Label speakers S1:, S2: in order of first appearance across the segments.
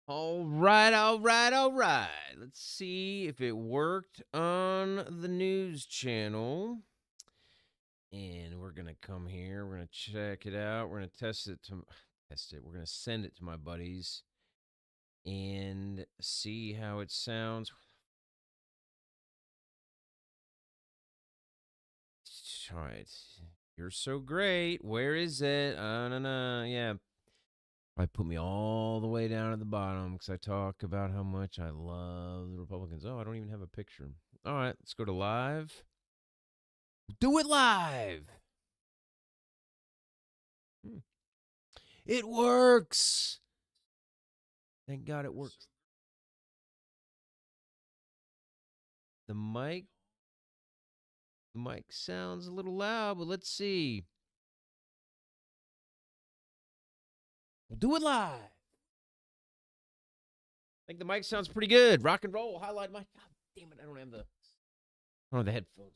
S1: All right, all right, all right. Let's see if it worked on the news channel. And we're going to come here. We're going to check it out. We're going to test it. We're going to send it to my buddies and see how it sounds. All right. You're so great. Where is it? No. Yeah. I put me all the way down at the bottom because I talk about how much I love the Republicans. Oh, I don't even have a picture. All right, let's go to live. Do it live. Hmm. It works. Thank God it works. The mic, the mic sounds a little loud, but let's see. We'll do it live. I think the mic sounds pretty good. Rock and roll. Highlight mic. God damn it! I don't have the headphones.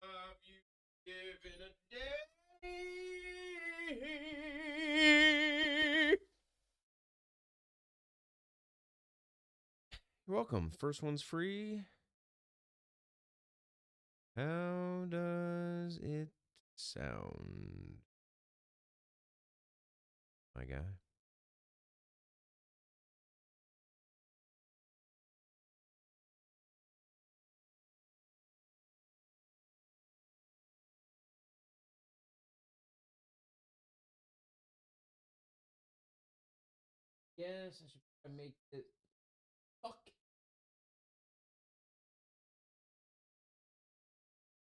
S1: Have you given a day? You're welcome. First one's free. How does it sound, my guy? Yes, I should make it. Fuck.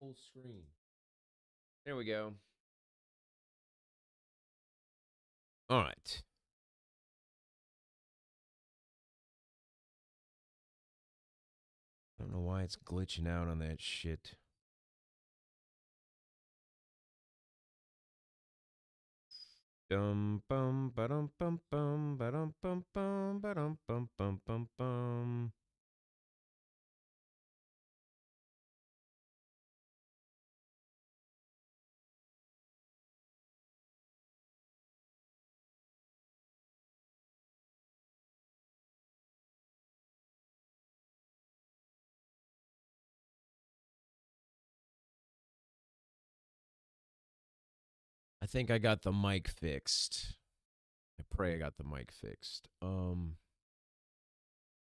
S1: Full screen. There we go. All right. I don't know why it's glitching out on that shit. Dum bum ba dum bum bum ba dum bum bum ba dum bum bum bum bum. I think I got the mic fixed. I pray I got the mic fixed.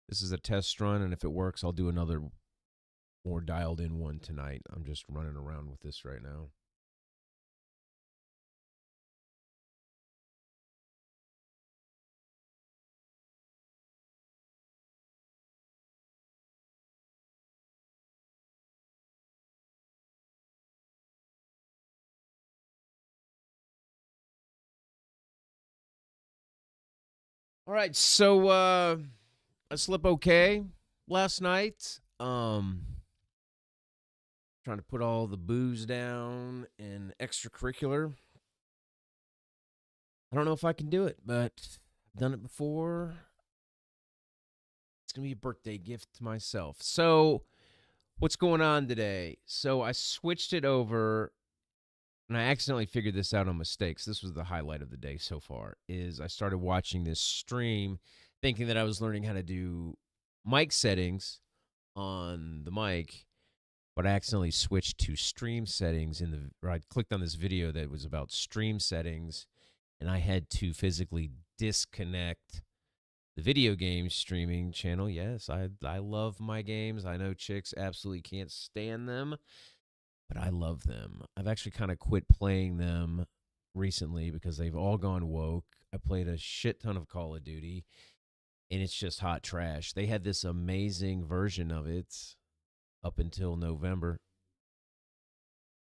S1: This is a test run, and if it works, I'll do another more dialed in one tonight. I'm just running around with this right now. All right, so I slept okay. last night. Trying to put all the booze down and extracurricular. I don't know if I can do it, but I've done it before. It's going to be a birthday gift to myself. So, what's going on today? So, I switched it over and I accidentally figured this out on mistakes. This was the highlight of the day so far. Is I started watching this stream thinking that I was learning how to do mic settings on the mic, but I accidentally switched to stream settings or I clicked on this video that was about stream settings and I had to physically disconnect the video game streaming channel. Yes, I love my games. I know chicks absolutely can't stand them, but I love them. I've actually kind of quit playing them recently because they've all gone woke. I played a shit ton of Call of Duty and it's just hot trash. They had this amazing version of it up until November.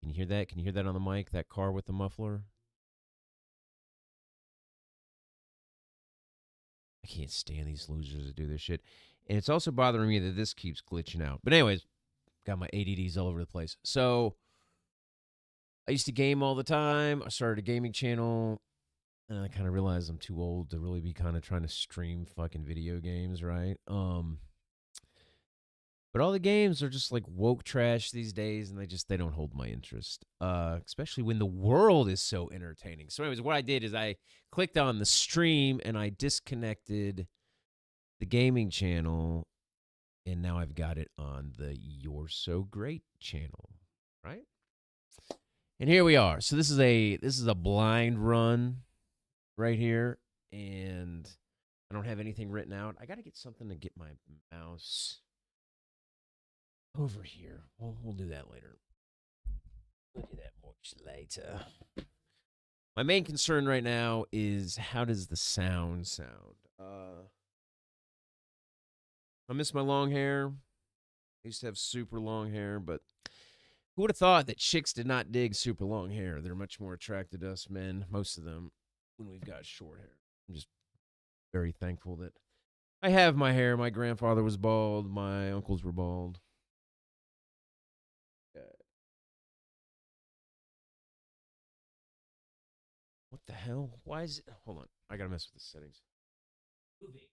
S1: Can you hear that? Can you hear that on the mic? That car with the muffler? I can't stand these losers that do this shit. And it's also bothering me that this keeps glitching out. But anyways, got my ADDs all over the place. So I used to game all the time. I started a gaming channel, and I kind of realized I'm too old to really be kind of trying to stream fucking video games, right? But all the games are just like woke trash these days, and they don't hold my interest. Especially when the world is so entertaining. So, anyways, what I did is I clicked on the stream and I disconnected the gaming channel, and now I've got it on the You're So Great channel, right? And here we are. So this is a blind run right here, and I don't have anything written out. I got to get something to get my mouse over here. We'll do that later. We'll do that much later. My main concern right now is how does the sound? I miss my long hair. I used to have super long hair, but who would have thought that chicks did not dig super long hair? They're much more attracted to us men, most of them, when we've got short hair. I'm just very thankful that I have my hair. My grandfather was bald. My uncles were bald. What the hell? Why is it? Hold on. I gotta mess with the settings. Movie.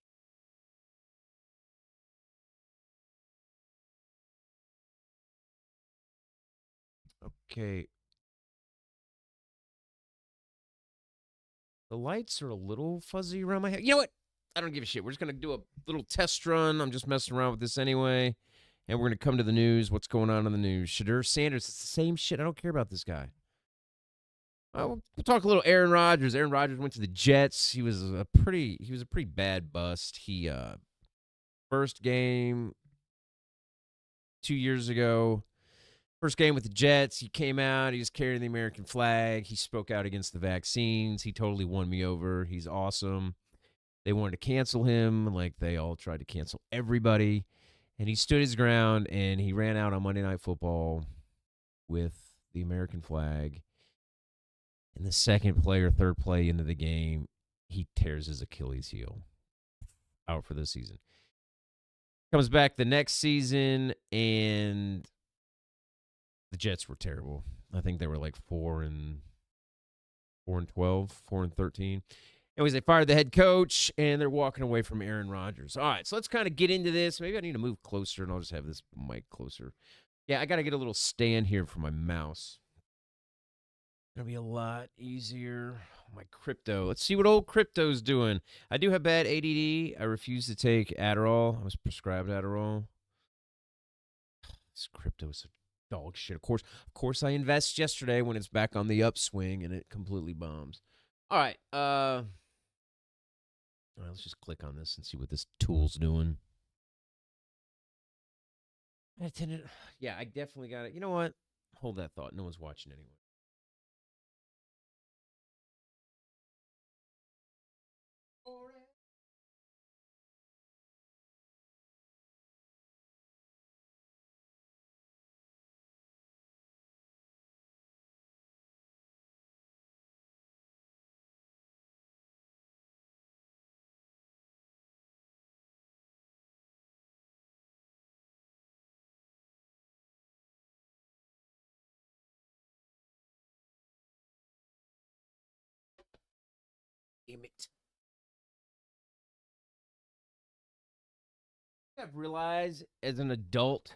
S1: Okay. The lights are a little fuzzy around my head. You know what? I don't give a shit. We're just gonna do a little test run. I'm just messing around with this anyway. And we're gonna come to the news. What's going on in the news? Shadur Sanders. It's the same shit. I don't care about this guy. We'll talk a little Aaron Rodgers. Aaron Rodgers went to the Jets. He was a pretty bad bust. He first game 2 years ago. First game with the Jets, he came out. He was carrying the American flag. He spoke out against the vaccines. He totally won me over. He's awesome. They wanted to cancel him, like they all tried to cancel everybody. And he stood his ground and he ran out on Monday Night Football with the American flag. In the second play or third play into the game, he tears his Achilles heel, out for the season. Comes back the next season, and the Jets were terrible. I think they were like 4-12, 4-13. Anyways, they fired the head coach, and they're walking away from Aaron Rodgers. All right, so let's kind of get into this. Maybe I need to move closer, and I'll just have this mic closer. Yeah, I got to get a little stand here for my mouse. Gonna be a lot easier. My crypto. Let's see what old crypto's doing. I do have bad ADD. I refuse to take Adderall. I was prescribed Adderall. This crypto is a dog shit. Of course, I invest yesterday when it's back on the upswing, and it completely bombs. All right. All right, let's just click on this and see what this tool's doing. Yeah, I definitely got it. You know what? Hold that thought. No one's watching anyway. Damn it. I've realized as an adult,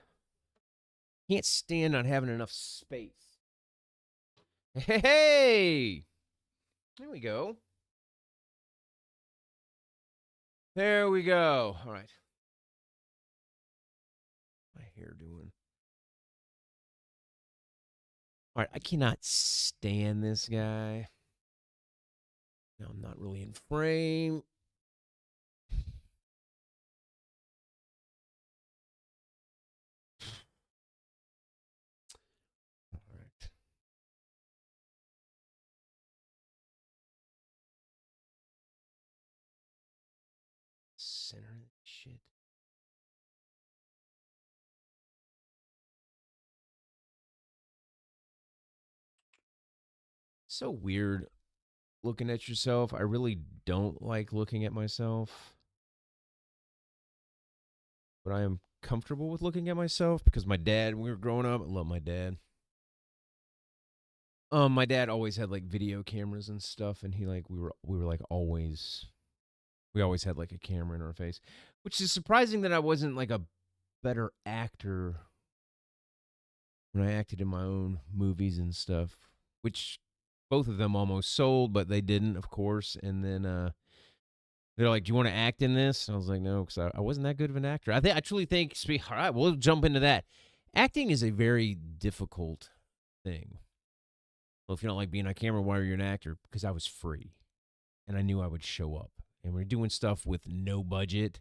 S1: can't stand not having enough space. Hey! There we go. There we go. All right. My hair doing. All right, I cannot stand this guy. Now I'm not really in frame. All right. Center of the shit. So weird looking at yourself. I really don't like looking at myself. But I am comfortable with looking at myself because my dad, when we were growing up, I love my dad. My dad always had like video cameras and stuff, and he like we were like always we always had like a camera in our face, which is surprising that I wasn't like a better actor when I acted in my own movies and stuff, which both of them almost sold, but they didn't, of course. And then they're like, "Do you want to act in this?" And I was like, "No," because I wasn't that good of an actor. I truly think. All right, we'll jump into that. Acting is a very difficult thing. Well, if you don't like being on camera, why are you an actor? Because I was free, and I knew I would show up. And we're doing stuff with no budget,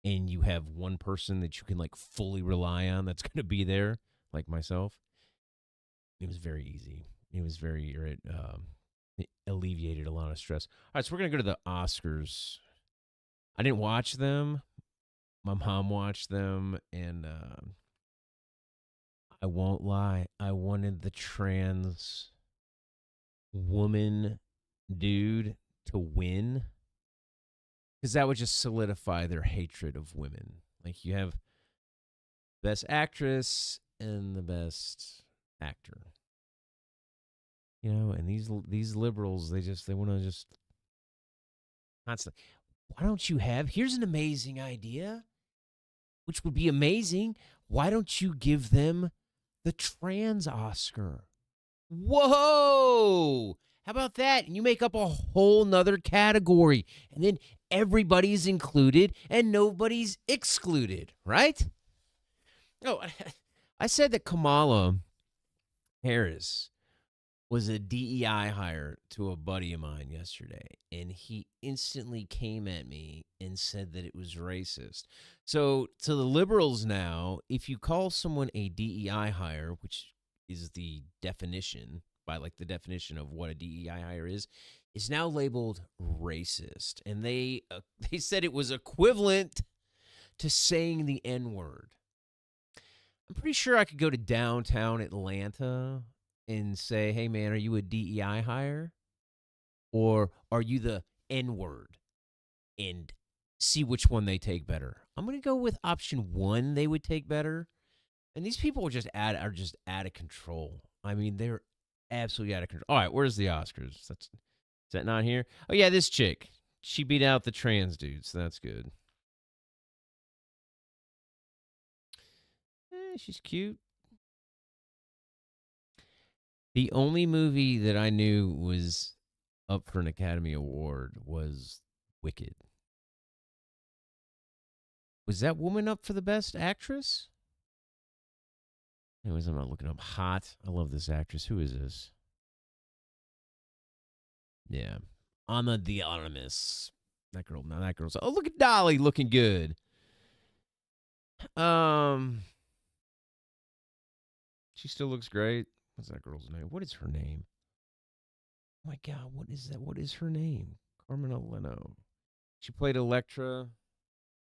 S1: and you have one person that you can like fully rely on that's going to be there, like myself. It was very easy. It was very it alleviated a lot of stress. All right, so we're gonna go to the Oscars. I didn't watch them. My mom watched them, and I won't lie. I wanted the trans woman dude to win because that would just solidify their hatred of women. Like you have best actress and the best actor. You know, and these liberals, they want to just constantly. Why don't you have? Here's an amazing idea, which would be amazing. Why don't you give them the trans Oscar? Whoa! How about that? And you make up a whole nother category, and then everybody's included and nobody's excluded, right? Oh, I said that Kamala Harris was a DEI hire to a buddy of mine yesterday, and he instantly came at me and said that it was racist. So, to the liberals now, if you call someone a DEI hire, which is the definition, by like the definition of what a DEI hire is now labeled racist. And they said it was equivalent to saying the N-word. I'm pretty sure I could go to downtown Atlanta and say, "Hey, man, are you a DEI hire? Or are you the N-word?" And see which one they take better. I'm going to go with option one, they would take better. And these people are just out of control. I mean, they're absolutely out of control. All right, where's the Oscars? Is that not here? Oh, yeah, this chick. She beat out the trans dude, so that's good. She's cute. The only movie that I knew was up for an Academy Award was Wicked. Was that woman up for the best actress? Anyways, I'm not looking up. Hot. I love this actress. Who is this? Yeah. Anna the Anonymous. That girl. Now that girl's. Oh, look at Dolly looking good. She still looks great. What's that girl's name? What is her name? Oh my God, what is that? What is her name? Carmen Leno. She played Elektra,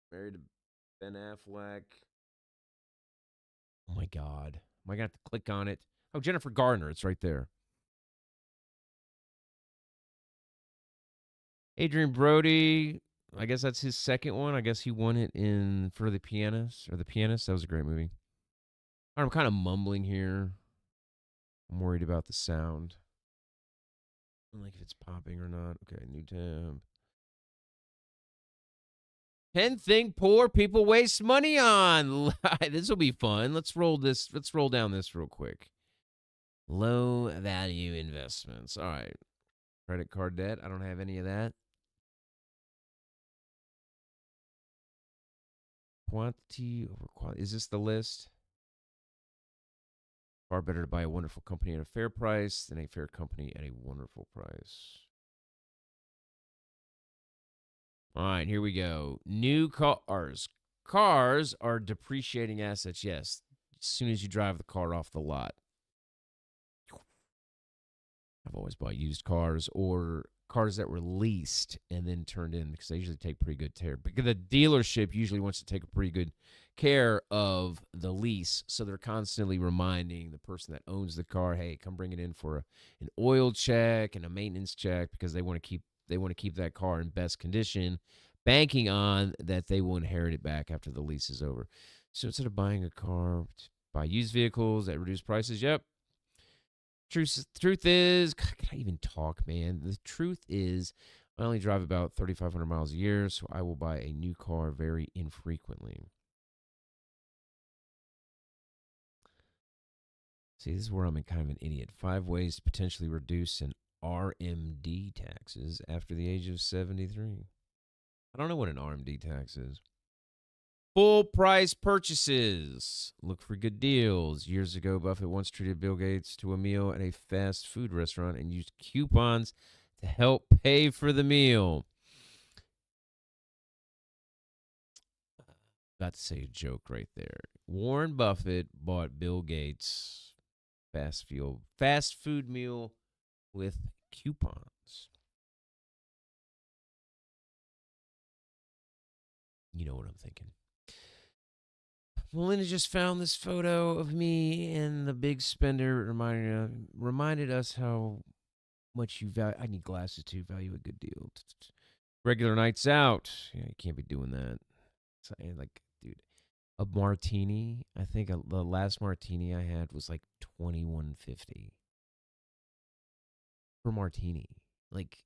S1: married to Ben Affleck. Oh my God. Am I going to have to click on it? Oh, Jennifer Garner. It's right there. Adrian Brody. I guess that's his second one. I guess he won it in For the Pianist or The Pianist. That was a great movie. I'm kind of mumbling here. I'm worried about the sound. Like if it's popping or not. Okay, new tab. 10 thing poor people waste money on. This will be fun. Let's roll this. Let's roll down this real quick. Low value investments. All right. Credit card debt. I don't have any of that. Quantity over quality. Is this the list? Far better to buy a wonderful company at a fair price than a fair company at a wonderful price. All right, here we go. New cars. Cars are depreciating assets, yes, as soon as you drive the car off the lot. I've always bought used cars or cars that were leased and then turned in because they usually take pretty good care. Because the dealership usually wants to take a pretty good care of the lease, so they're constantly reminding the person that owns the car, "Hey, come bring it in for an oil check and a maintenance check," because they want to keep that car in best condition, banking on that they will inherit it back after the lease is over. So instead of buying a car, buy used vehicles at reduced prices. Yep, truth is, God, can I even talk, man? The truth is, I only drive about 3,500 miles a year, so I will buy a new car very infrequently. See, this is where I'm kind of an idiot. 5 ways to potentially reduce an RMD taxes after the age of 73. I don't know what an RMD tax is. Full price purchases. Look for good deals. Years ago, Buffett once treated Bill Gates to a meal at a fast food restaurant and used coupons to help pay for the meal. About to say a joke right there. Warren Buffett bought Bill Gates fast food meal with coupons. You know what I'm thinking. Melinda just found this photo of me and the big spender reminded us how much you value. I need glasses to value a good deal. Regular nights out. Yeah, you can't be doing that. So, like, dude, a martini. I think the last martini I had was like $21.50 per martini. Like,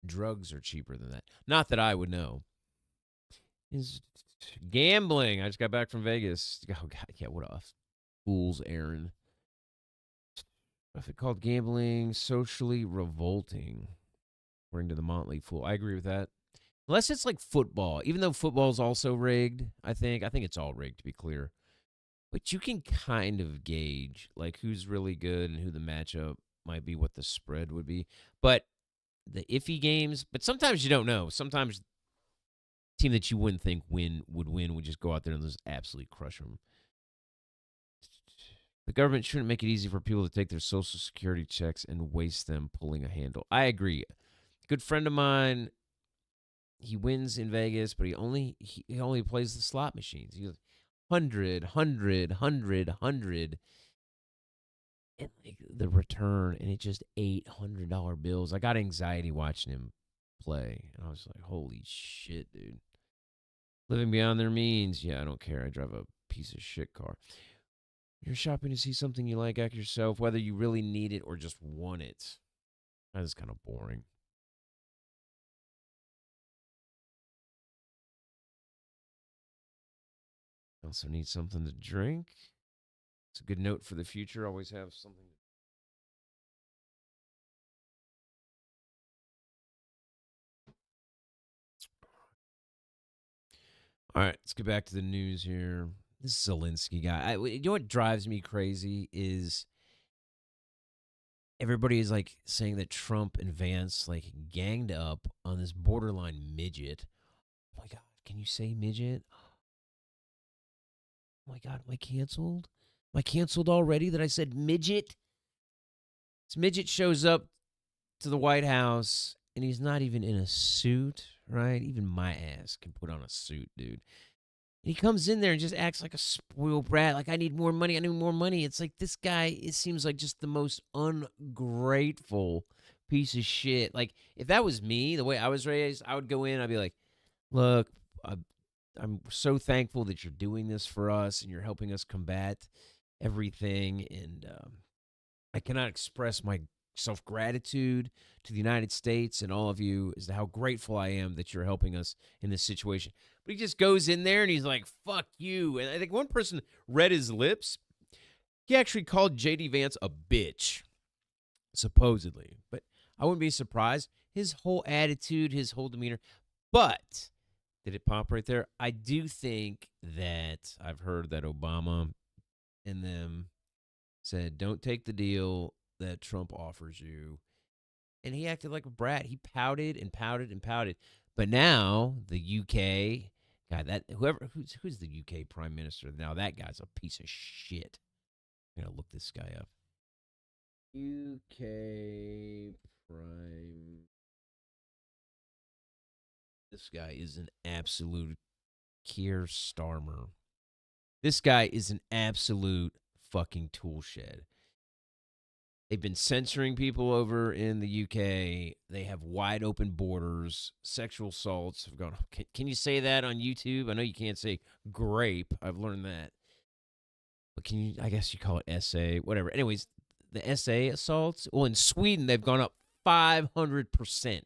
S1: drugs are cheaper than that. Not that I would know. Is gambling. I just got back from Vegas. Oh God, yeah, what a fool's errand. If it called gambling socially revolting, according to the Motley Fool. I agree with that. Unless it's like football, even though football's also rigged. I think it's all rigged to be clear. But you can kind of gauge like who's really good and who the matchup might be, what the spread would be. But the iffy games, but sometimes you don't know. Sometimes team that you wouldn't think would win would just go out there and just absolutely crush them. The government shouldn't make it easy for people to take their Social Security checks and waste them pulling a handle. I agree. Good friend of mine, he wins in Vegas, but he only plays the slot machines. He goes 100, and like the return, and it just $800 bills. I got anxiety watching him play, and I was like, "Holy shit, dude!" Living beyond their means. Yeah, I don't care. I drive a piece of shit car. You're shopping to see something you like, ask yourself whether you really need it or just want it. That is kind of boring. Also need something to drink. It's a good note for the future. Always have something. All right, let's get back to the news here. This Zelensky guy. You know what drives me crazy is everybody is like saying that Trump and Vance like ganged up on this borderline midget. Oh my God, can you say midget? Oh my God, am I canceled? Am I canceled already that I said midget? This midget shows up to the White House and he's not even in a suit, right? Even my ass can put on a suit, dude. And he comes in there and just acts like a spoiled brat. Like, I need more money. I need more money. It's like this guy, it seems like just the most ungrateful piece of shit. Like, if that was me, the way I was raised, I would go in, I'd be like, look, I'm so thankful that you're doing this for us and you're helping us combat everything. And I cannot express my self-gratitude to the United States and all of you as to how grateful I am that you're helping us in this situation. But he just goes in there and he's like, fuck you. And I think one person read his lips. He actually called J.D. Vance a bitch, supposedly. But I wouldn't be surprised. His whole attitude, his whole demeanor. But did it pop right there? I do think that I've heard that Obama and them said, don't take the deal that Trump offers you. And he acted like a brat. He pouted and pouted and pouted. But now the UK, God, who's the UK prime minister now? That guy's a piece of shit. I'm gonna look this guy up. UK prime. This guy is an absolute Keir Starmer. This guy is an absolute fucking tool shed. They've been censoring people over in the UK. They have wide open borders. Sexual assaults have gone. Can you say that on YouTube? I know you can't say grape. I've learned that. But can you, I guess you call it SA, whatever. Anyways, the SA assaults, well, in Sweden, they've gone up 500%.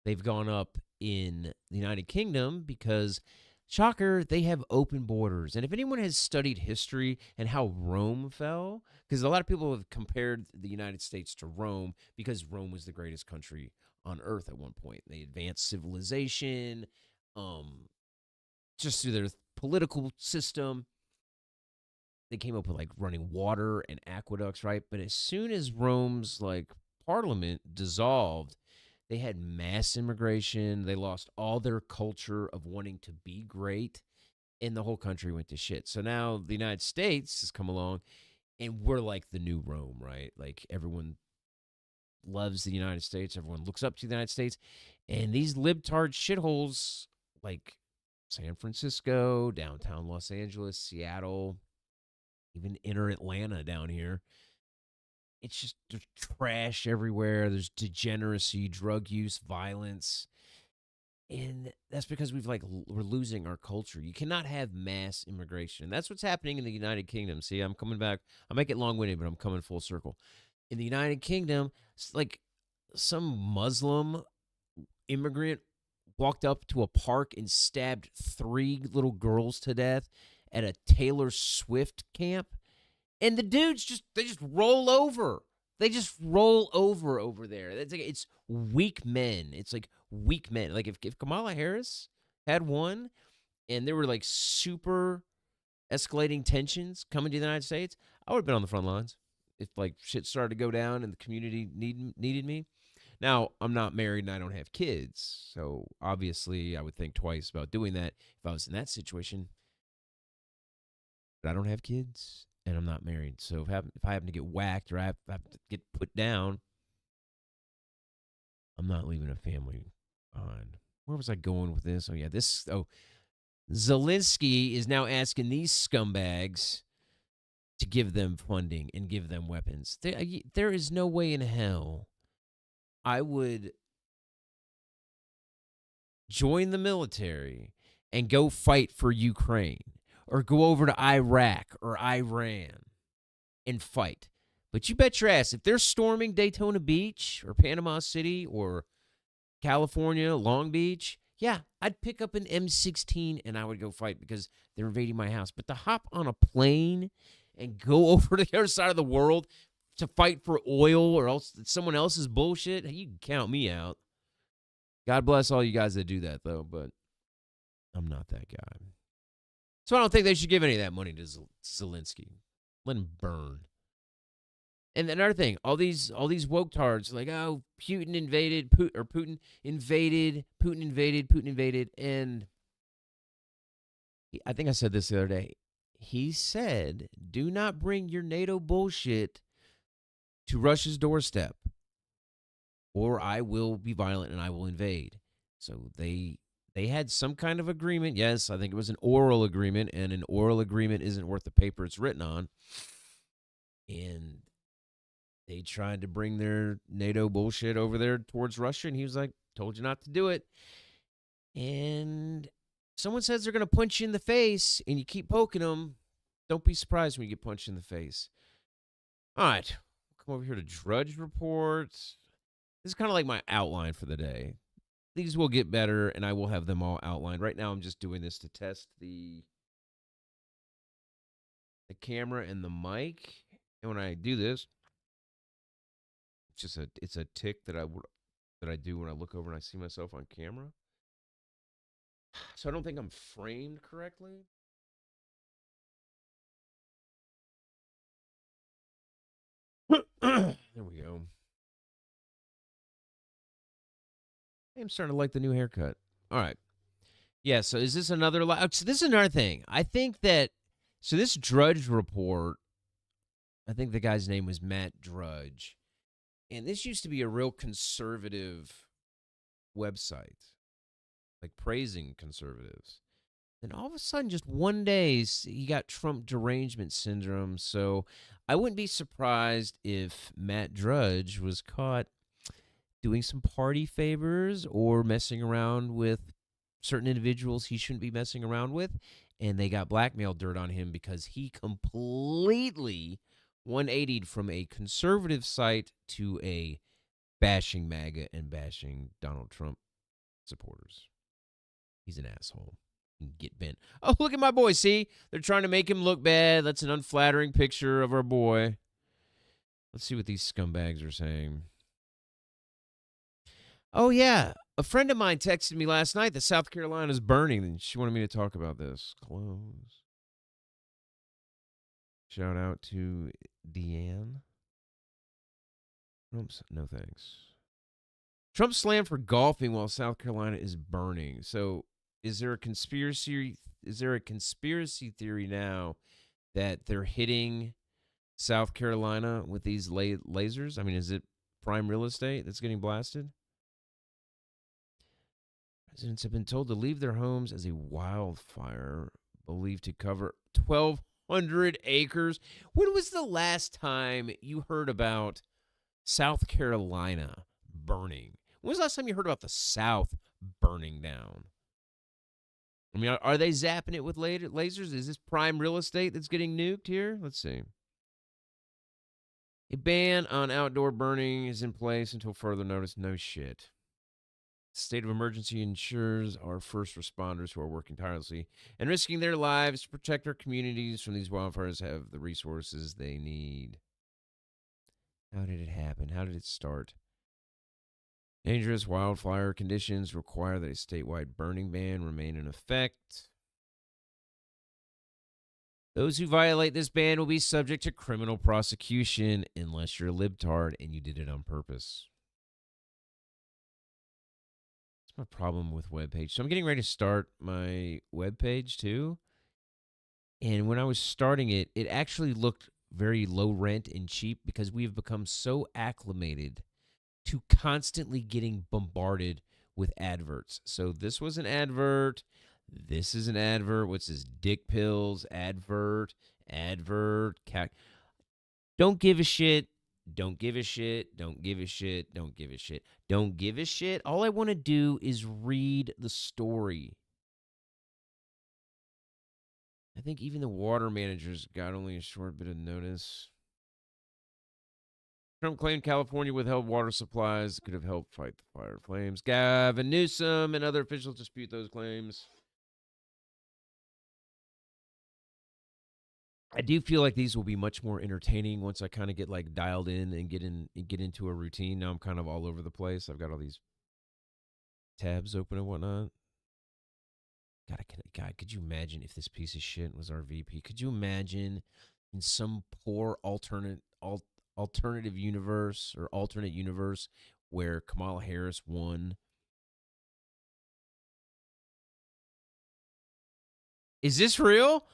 S1: They've gone up in the United Kingdom because, shocker, they have open borders. And if anyone has studied history and how Rome fell, because a lot of people have compared the United States to Rome because Rome was the greatest country on earth at one point. They advanced civilization, just through their political system. They came up with like running water and aqueducts, right? But as soon as Rome's like parliament dissolved, they had mass immigration. They lost all their culture of wanting to be great, and the whole country went to shit. So now the United States has come along, and we're like the new Rome, right? Like everyone loves the United States. Everyone looks up to the United States. And these libtard shitholes like San Francisco, downtown Los Angeles, Seattle, even inner Atlanta down here, it's just there's trash everywhere. There's degeneracy, drug use, violence. And that's because we're losing our culture. You cannot have mass immigration. That's what's happening in the United Kingdom. See, I'm coming back. I might get long-winded, but I'm coming full circle. In the United Kingdom, like some Muslim immigrant walked up to a park and stabbed 3 little girls to death at a Taylor Swift camp. And the dudes they just roll over. They just roll over there. It's weak men. It's like weak men. Like if Kamala Harris had won and there were like super escalating tensions coming to the United States, I would have been on the front lines. If like shit started to go down and the community needed me. Now, I'm not married and I don't have kids. So obviously I would think twice about doing that if I was in that situation. But I don't have kids. And I'm not married. So if I happen to get whacked or I have to get put down, I'm not leaving a family behind. Where was I going with this? Zelensky is now asking these scumbags to give them funding and give them weapons. There is no way in hell I would join the military and go fight for Ukraine. Or go over to Iraq or Iran and fight. But you bet your ass, if they're storming Daytona Beach or Panama City or California, Long Beach, yeah, I'd pick up an M16 and I would go fight because they're invading my house. But to hop on a plane and go over to the other side of the world to fight for oil or else someone else's bullshit, you can count me out. God bless all you guys that do that, though, but I'm not that guy. So I don't think they should give any of that money to Zelensky. Let him burn. And another thing, all these woke tards like, oh, Putin invaded, Putin invaded, and I think I said this the other day. He said, "Do not bring your NATO bullshit to Russia's doorstep, or I will be violent and I will invade." So they had some kind of agreement. Yes, I think it was an oral agreement, and an oral agreement isn't worth the paper it's written on. And they tried to bring their NATO bullshit over there towards Russia, and he was like, told you not to do it. And someone says they're going to punch you in the face, and you keep poking them. Don't be surprised when you get punched in the face. All right, come over here to Drudge Reports. This is kind of like my outline for the day. These will get better, and I will have them all outlined. Right now, I'm just doing this to test the camera and the mic. And when I do this, it's a tick that I do when I look over and I see myself on camera. So I don't think I'm framed correctly. There we go. I'm starting to like the new haircut. All right. Yeah, so is this another so this is another thing. I think that so this Drudge Report, I think the guy's name was Matt Drudge. And this used to be a real conservative website, like praising conservatives. Then all of a sudden, just one day, he got Trump derangement syndrome. So I wouldn't be surprised if Matt Drudge was caught doing some party favors or messing around with certain individuals he shouldn't be messing around with. And they got blackmail dirt on him because he completely 180'd from a conservative site to a bashing MAGA and bashing Donald Trump supporters. He's an asshole. Get bent. Oh, look at my boy. See? They're trying to make him look bad. That's an unflattering picture of our boy. Let's see what these scumbags are saying. Oh, yeah. A friend of mine texted me last night that South Carolina is burning, and she wanted me to talk about this. Close. Shout out to Deanne. Oops, no thanks. Trump slammed for golfing while South Carolina is burning. So, is there a conspiracy theory now that they're hitting South Carolina with these lasers? I mean, is it prime real estate that's getting blasted? Residents have been told to leave their homes as a wildfire believed to cover 1,200 acres. When was the last time you heard about South Carolina burning? When was the last time you heard about the South burning down? I mean, are they zapping it with lasers? Is this prime real estate that's getting nuked here? Let's see. A ban on outdoor burning is in place until further notice. No shit. State of emergency ensures our first responders who are working tirelessly and risking their lives to protect our communities from these wildfires have the resources they need. How did it happen? How did it start? Dangerous wildfire conditions require that a statewide burning ban remain in effect. Those who violate this ban will be subject to criminal prosecution unless you're a libtard and you did it on purpose. That's my problem with webpage. So I'm getting ready to start my webpage too. And when I was starting it, it actually looked very low rent and cheap because we have become so acclimated to constantly getting bombarded with adverts. So this was an advert. This is an advert. What's this? Dick pills, advert. Don't give a shit. Don't give a shit. Don't give a shit. Don't give a shit. Don't give a shit. All I want to do is read the story. I think even the water managers got only a short bit of notice. Trump claimed California withheld water supplies that could have helped fight the fire flames. Gavin Newsom and other officials dispute those claims. I do feel like these will be much more entertaining once I kind of get like dialed in and get into a routine. Now I'm kind of all over the place. I've got all these tabs open and whatnot. God, could you imagine if this piece of shit was our VP? Could you imagine in some poor alternative universe or alternate universe where Kamala Harris won? Is this real?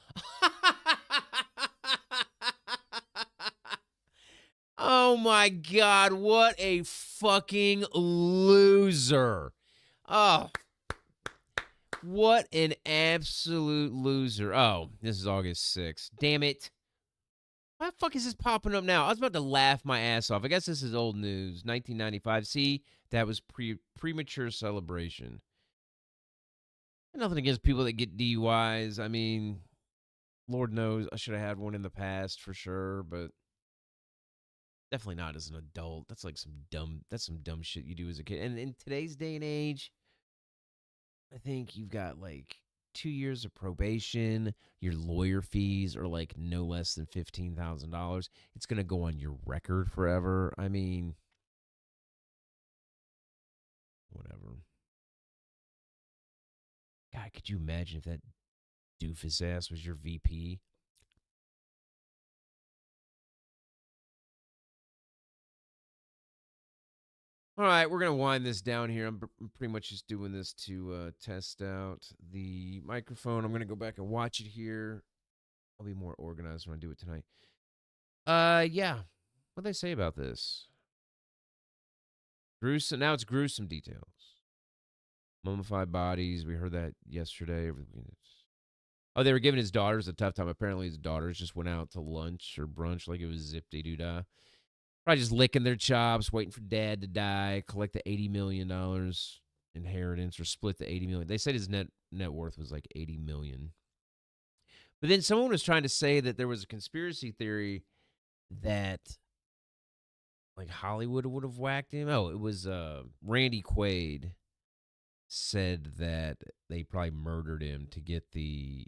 S1: Oh my God, what a fucking loser. Oh, what an absolute loser. Oh, this is August 6th. Damn it. Why the fuck is this popping up now? I was about to laugh my ass off. I guess this is old news. 1995. See, that was premature celebration. Nothing against people that get DUIs. I mean, Lord knows I should have had one in the past for sure, but Definitely not as an adult. That's like some dumb shit you do as a kid. And in today's day and age, I think you've got like 2 years of probation. Your lawyer fees are like no less than $15,000. It's gonna go on your record forever. I mean, whatever. God, could you imagine if that doofus ass was your VP? All right, we're gonna wind this down here. I'm pretty much just doing this to test out the microphone. I'm gonna go back and watch it here. I'll be more organized when I do it tonight. Yeah. What they say about this? Gruesome. Now it's gruesome details. Mummified bodies. We heard that yesterday. Oh, they were giving his daughters a tough time. Apparently, his daughters just went out to lunch or brunch like it was zip de doo dah. Probably just licking their chops, waiting for dad to die, collect the $80 million inheritance, or split the $80 million. They said his net worth was like $80 million. But then someone was trying to say that there was a conspiracy theory that like Hollywood would have whacked him. Oh, it was Randy Quaid said that they probably murdered him to get the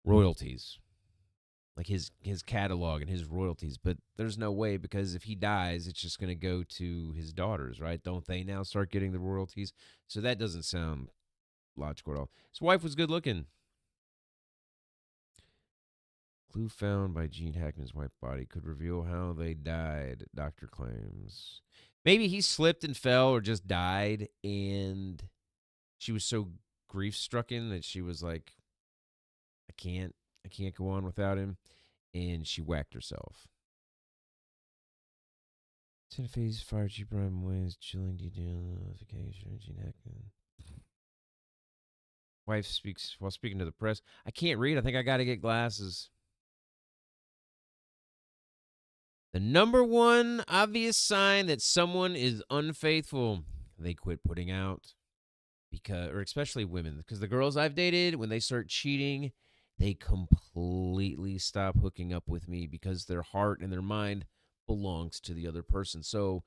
S1: royalties, like his catalog and his royalties. But there's no way, because if he dies, it's just going to go to his daughters, right? Don't they now start getting the royalties? So that doesn't sound logical at all. His wife was good looking. Clue found by Gene Hackman's white body could reveal how they died, doctor claims. Maybe he slipped and fell or just died, and she was so grief-stricken that she was like, I can't go on without him, and she whacked herself. Tennessee's fire chief Brian Williams chilling detail notification. Gene Hackman. Wife speaks while speaking to the press. I can't read. I think I got to get glasses. The number one obvious sign that someone is unfaithful, they quit putting out. Because, or especially women, because the girls I've dated, when they start cheating, they completely stop hooking up with me because their heart and their mind belongs to the other person. So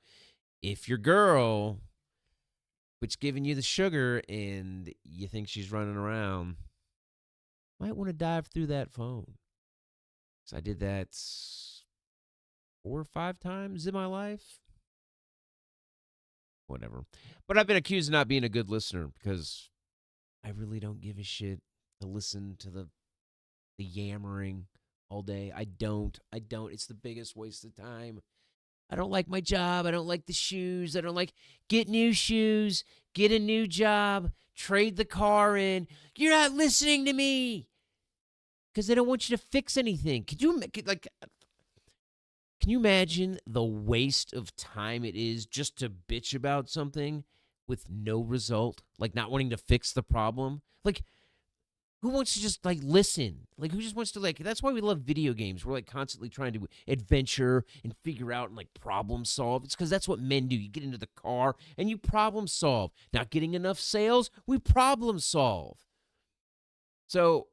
S1: if your girl quits giving you the sugar and you think she's running around, might want to dive through that phone. So I did that 4 or 5 times in my life. Whatever. But I've been accused of not being a good listener because I really don't give a shit to listen to the yammering all day. I don't. It's the biggest waste of time. I don't like my job. I don't like the shoes. I don't like get new shoes, get a new job, trade the car in. You're not listening to me because they don't want you to fix anything. Can you imagine the waste of time it is just to bitch about something with no result, like not wanting to fix the problem? Like, who wants to just like listen? Like, who just wants to like? That's why we love video games. We're like constantly trying to adventure and figure out and like problem solve. It's because that's what men do. You get into the car and you problem solve. Not getting enough sales, we problem solve. So,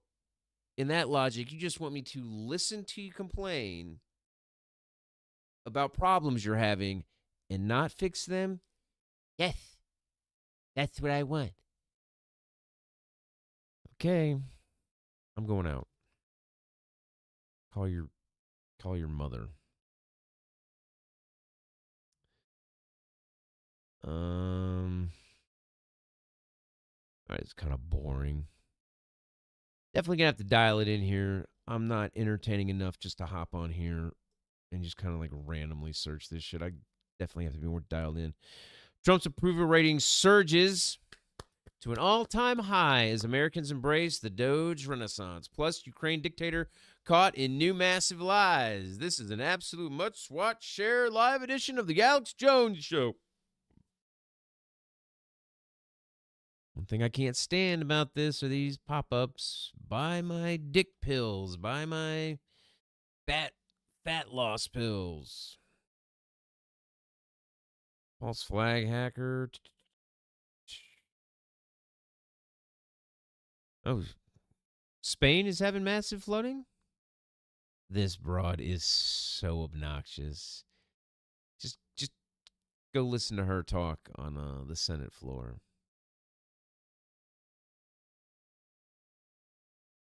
S1: in that logic, you just want me to listen to you complain about problems you're having and not fix them? Yes, that's what I want. Okay, I'm going out. Call your mother. All right, it's kind of boring. Definitely gonna have to dial it in here. I'm not entertaining enough just to hop on here and just kind of like randomly search this shit. I definitely have to be more dialed in. Trump's approval rating surges to an all-time high as Americans embrace the Doge Renaissance. Plus, Ukraine dictator caught in new massive lies. This is an absolute must-watch share live edition of the Alex Jones Show. One thing I can't stand about this are these pop-ups. Buy my dick pills. Buy my fat loss pills. False flag hacker. Oh, Spain is having massive flooding? This broad is so obnoxious. Just go listen to her talk on the Senate floor.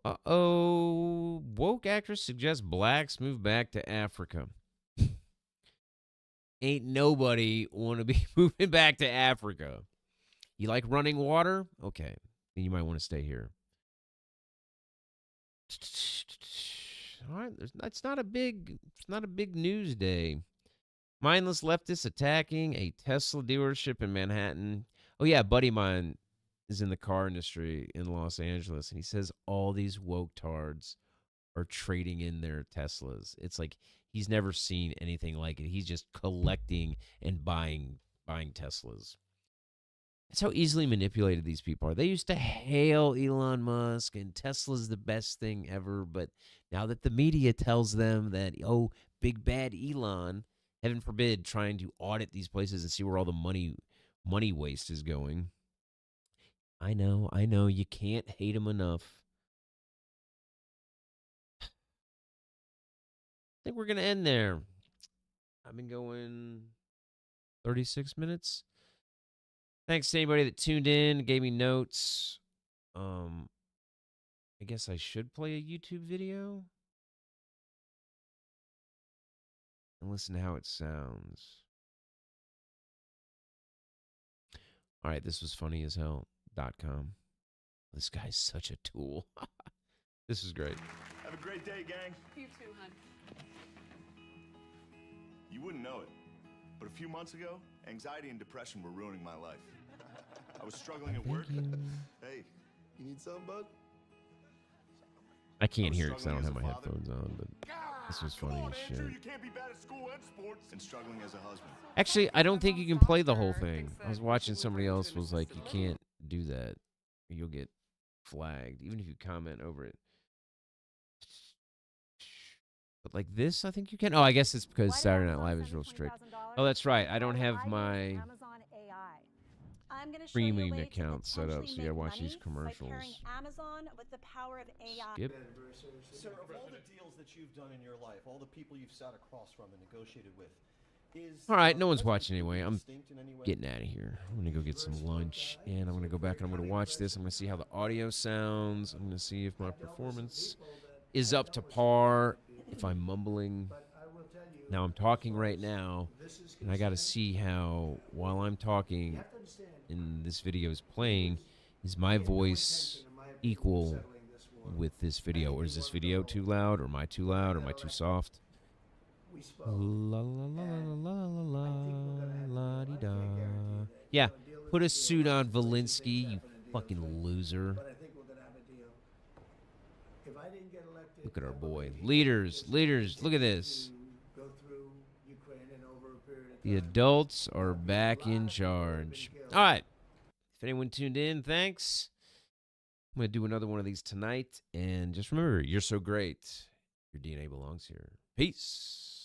S1: Uh-oh. Woke actress suggests blacks move back to Africa. Ain't nobody want to be moving back to Africa. You like running water? Okay. Then you might want to stay here. All right, it's not a big news day. Mindless leftists attacking a Tesla dealership in Manhattan. Oh yeah, a buddy of mine is in the car industry in Los Angeles, and he says all these woke tards are trading in their Teslas. It's like he's never seen anything like it. He's just collecting and buying Teslas. That's how easily manipulated these people are. They used to hail Elon Musk and Tesla's the best thing ever, but now that the media tells them that, oh, big bad Elon, heaven forbid, trying to audit these places and see where all the money waste is going. I know, you can't hate him enough. I think we're going to end there. I've been going 36 minutes. Thanks to anybody that tuned in, gave me notes. I guess I should play a YouTube video and listen to how it sounds. All right, this was funnyashell.com. This guy's such a tool. This is great.
S2: Have a great day, gang.
S3: You too, hon.
S2: You wouldn't know it, but a few months ago, anxiety and depression were ruining my life. I was struggling at work. Hey, you need something, bud?
S1: I can't hear it because I don't have my headphones on, but this was funny as shit.
S2: You can't be bad at school and sports. And struggling as a husband.
S1: Actually, I don't think you can play the whole thing. I was watching somebody else was like, you can't do that. You'll get flagged, even if you comment over it. But like this, I think you can. Oh, I guess it's because Saturday Night Live is real strict. Oh, that's right. I don't have my premium account set up, so you gotta watch these commercials.
S4: Amazon with the power of AI.
S1: Skip.
S5: Sir, of all the deals that you've done in your life, all the people you've sat across from and negotiated with,
S1: all right, no one's watching anyway. I'm getting out of here. I'm going to go get some lunch, and I'm going to go back and I'm going to watch this. I'm going to see how the audio sounds. I'm going to see if my performance is up to par, if I'm mumbling. Now, I'm talking right now, and I got to see how, while I'm talking and this video is playing, is my voice equal with this video? Or is this video too loud, or am I too loud, or am I too soft? La la la la la la la di da. Yeah, put a suit on, Valinsky, you fucking loser. Look at our boy. Leaders, look at this. The adults are back in charge. All right. If anyone tuned in, thanks. I'm going to do another one of these tonight. And just remember, you're so great. Your DNA belongs here. Peace.